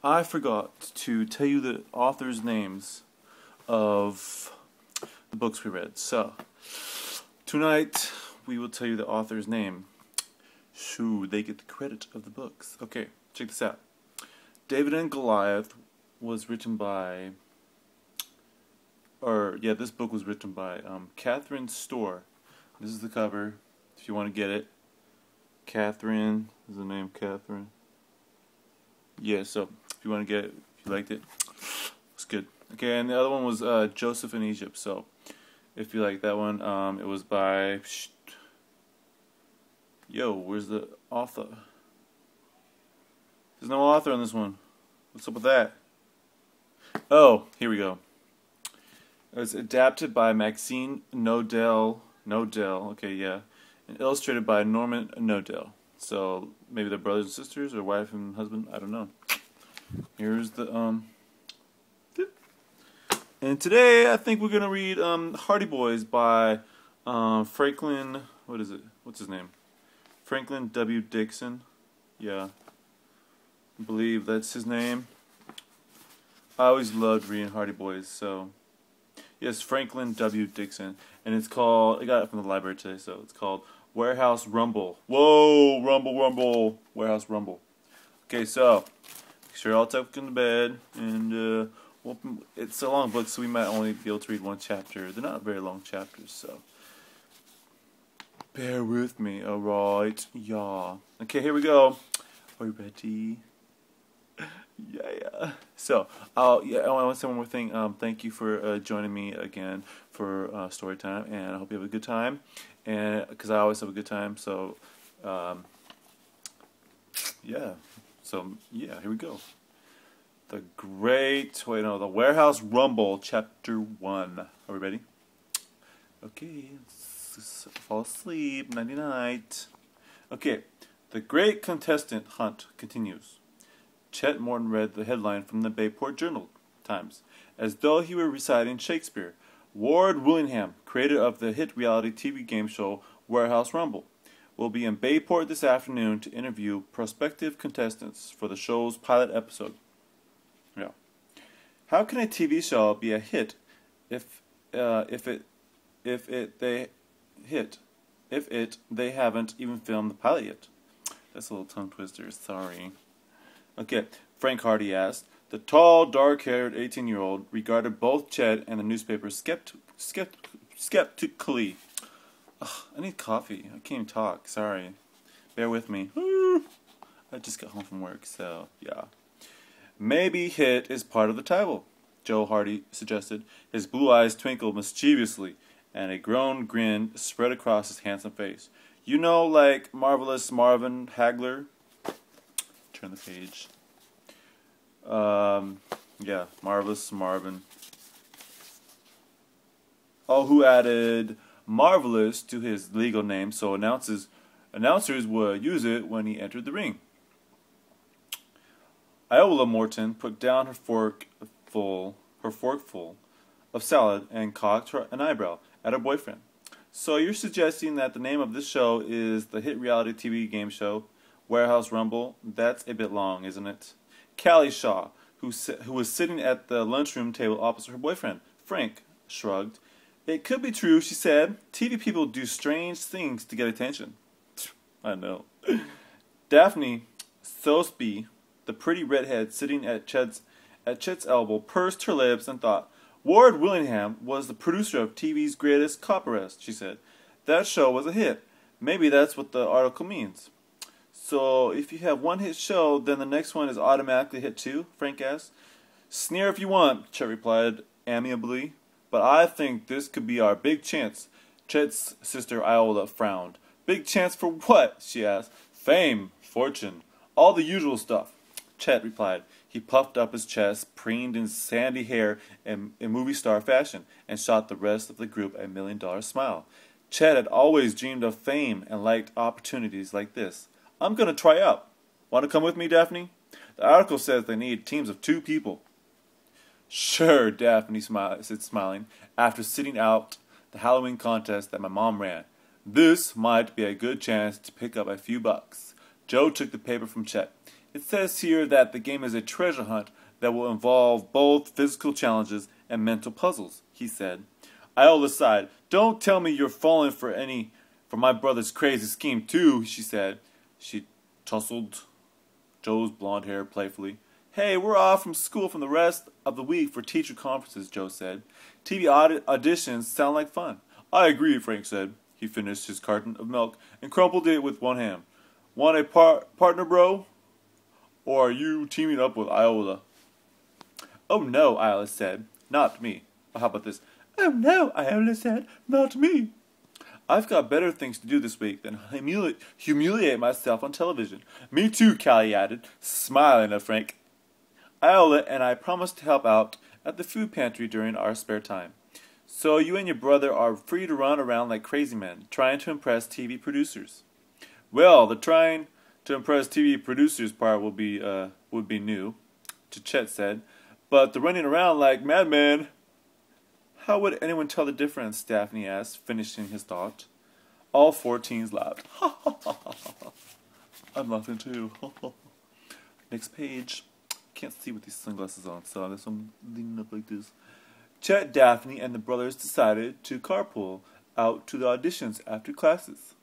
I forgot to tell you the authors' names of the books we read. So, tonight we will tell you the author's name. Shoo, they get the credit of the books. Okay, check this out. David and Goliath was written by, this book was written by Catherine Storr. This is the cover, if you want to get it. Catherine, is the name Catherine? Yeah, so if you want to get it, if you liked it, it's good. Okay, and the other one was Joseph in Egypt. So if you like that one, it was by. Yo, where's the author? There's no author on this one. What's up with that? Oh, here we go. It was adapted by Maxine Nodell. Okay, yeah, and illustrated by Norman Nodell. So maybe they're brothers and sisters, or wife and husband. I don't know. Here's the and today I think we're gonna read Hardy Boys by Franklin. What is it? What's his name? Franklin W. Dixon. Yeah, I believe that's his name. I always loved reading Hardy Boys. So yes, Franklin W. Dixon, and it's called. I got it from the library today, so it's called Warehouse Rumble. Whoa, rumble, Warehouse Rumble. Okay, so make sure you're all tucked in the bed, and it's a long book, so we might only be able to read one chapter. They're not very long chapters, so bear with me. Alright, yeah. Okay, here we go. Are you ready? Yeah. So, I want to say one more thing. Thank you for joining me again for story time, and I hope you have a good time. And because I always have a good time, so yeah. So yeah, here we go. The Warehouse Rumble, Chapter 1. Are we ready? Okay, let's fall asleep. Nighty night. Okay, the Great Contestant Hunt continues. Chet Morton read the headline from the Bayport Journal-Times, as though he were reciting Shakespeare. Ward Willingham, creator of the hit reality TV game show Warehouse Rumble, will be in Bayport this afternoon to interview prospective contestants for the show's pilot episode. Yeah. How can a TV show be a hit if they haven't even filmed the pilot yet? That's a little tongue twister. Sorry. Okay, Frank Hardy asked. The tall, dark-haired 18-year-old regarded both Chet and the newspaper skeptically. Ugh, I need coffee. I can't even talk. Sorry. Bear with me. I just got home from work, so yeah. Maybe hit is part of the title, Joe Hardy suggested. His blue eyes twinkled mischievously, and a grown grin spread across his handsome face. You know, like Marvelous Marvin Hagler? Turn the page. Yeah, Marvelous Marvin. Oh, who added Marvelous to his legal name so announcers would use it when he entered the ring. Iola Morton put down her forkful of salad and cocked an eyebrow at her boyfriend. So you're suggesting that the name of this show is the hit reality TV game show Warehouse Rumble? That's a bit long, isn't it? Callie Shaw, who was sitting at the lunchroom table opposite her boyfriend, Frank, shrugged. It could be true, she said. TV people do strange things to get attention. I know. Daphne Sosby, the pretty redhead sitting at Chet's elbow, pursed her lips and thought. Ward Willingham was the producer of TV's Greatest Copperest, she said. That show was a hit. Maybe that's what the article means. So, if you have one hit show, then the next one is automatically hit too? Frank asked. Sneer if you want, Chet replied amiably. But I think this could be our big chance. Chet's sister Iola frowned. Big chance for what? She asked. Fame, fortune, all the usual stuff. Chet replied. He puffed up his chest, preened in sandy hair in movie star fashion, and shot the rest of the group a $1 million smile. Chet had always dreamed of fame and liked opportunities like this. I'm going to try out. Want to come with me, Daphne? The article says they need teams of 2 people. Sure, Daphne said, smiling, after sitting out the Halloween contest that my mom ran. This might be a good chance to pick up a few bucks. Joe took the paper from Chet. It says here that the game is a treasure hunt that will involve both physical challenges and mental puzzles, he said. Iola sighed. Don't tell me you're falling for my brother's crazy scheme too, she said. She tousled Joe's blonde hair playfully. Hey, we're off from school from the rest of the week for teacher conferences, Joe said. TV auditions sound like fun. I agree, Frank said. He finished his carton of milk and crumpled it with one hand. Want a partner, bro? Or are you teaming up with Iola? Oh no, Iola said. Not me. How about this? Oh no, Iola said. Not me. I've got better things to do this week than humiliate myself on television. Me too, Callie added, smiling at Frank. Iola and I promised to help out at the food pantry during our spare time. So you and your brother are free to run around like crazy men, trying to impress TV producers. Well, the trying to impress TV producers part would be new, Chet said. But the running around like madmen... How would anyone tell the difference, Daphne asked, finishing his thought. All 4 teens laughed. Ha ha ha ha ha. I'm laughing too. Next page. Can't see with these sunglasses on, so I guess I'm leaning up like this. Chet, Daphne, and the brothers decided to carpool out to the auditions after classes.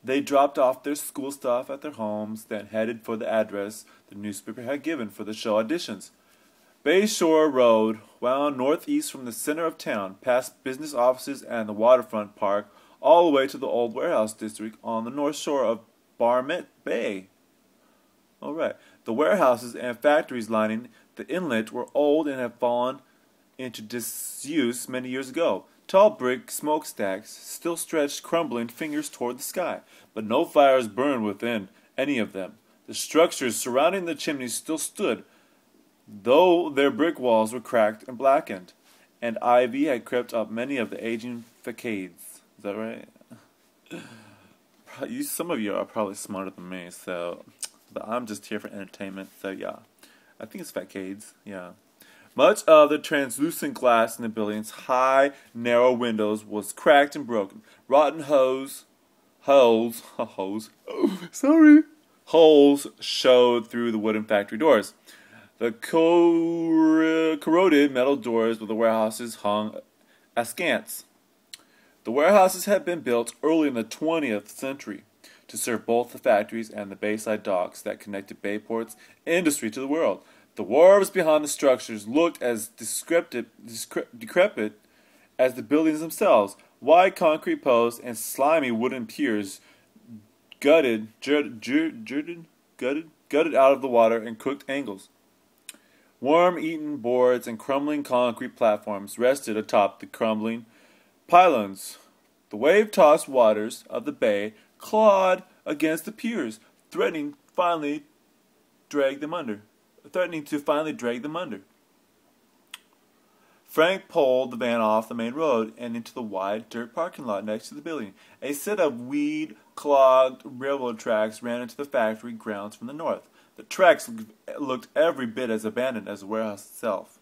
They dropped off their school stuff at their homes, then headed for the address the newspaper had given for the show auditions. Bayshore Road wound northeast from the center of town, past business offices and the waterfront park, all the way to the old warehouse district on the north shore of Barmet Bay. All right. The warehouses and factories lining the inlet were old and had fallen into disuse many years ago. Tall brick smokestacks still stretched crumbling fingers toward the sky, but no fires burned within any of them. The structures surrounding the chimneys still stood, though their brick walls were cracked and blackened, and ivy had crept up many of the aging facades. Is that right? Some of you are probably smarter than me, but I'm just here for entertainment, so yeah. I think it's facades, yeah. Much of the translucent glass in the building's high, narrow windows was cracked and broken. Rotten holes showed through the wooden factory doors. The corroded metal doors of the warehouses hung askance. The warehouses had been built early in the 20th century to serve both the factories and the bayside docks that connected Bayport's industry to the world. The wharves behind the structures looked as decrepit as the buildings themselves. Wide concrete posts and slimy wooden piers gutted out of the water in crooked angles. Worm-eaten boards and crumbling concrete platforms rested atop the crumbling pylons. The wave-tossed waters of the bay clawed against the piers, threatening to finally drag them under. Frank pulled the van off the main road and into the wide dirt parking lot next to the building. A set of weed-clogged railroad tracks ran into the factory grounds from the north. The tracks looked every bit as abandoned as the warehouse itself.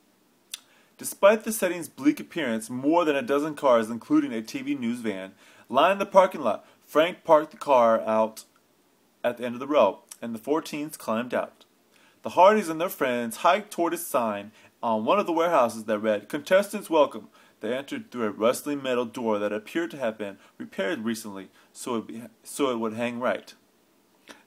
Despite the setting's bleak appearance, more than a dozen cars, including a TV news van, lined the parking lot. Frank parked the car out at the end of the row, and the 4 teens climbed out. The Hardys and their friends hiked toward a sign on one of the warehouses that read, "Contestants welcome." They entered through a rustling metal door that appeared to have been repaired recently, so it would hang right.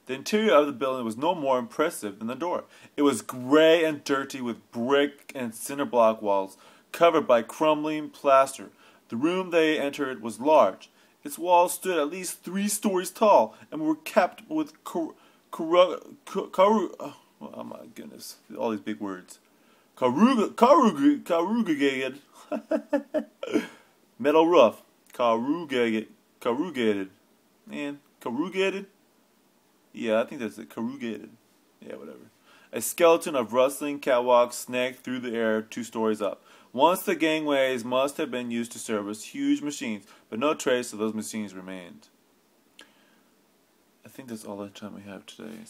The interior of the building was no more impressive than the door. It was gray and dirty with brick and cinder block walls covered by crumbling plaster. The room they entered was large. Its walls stood at least 3 stories tall and were capped with oh my goodness, all these big words. Corrugated metal roof. Corrugated. Man, corrugated? Yeah, I think that's it. Corrugated. Yeah, whatever. A skeleton of rustling catwalks snagged through the air 2 stories up. Once the gangways must have been used to service huge machines, but no trace of those machines remained. I think that's all the time we have today.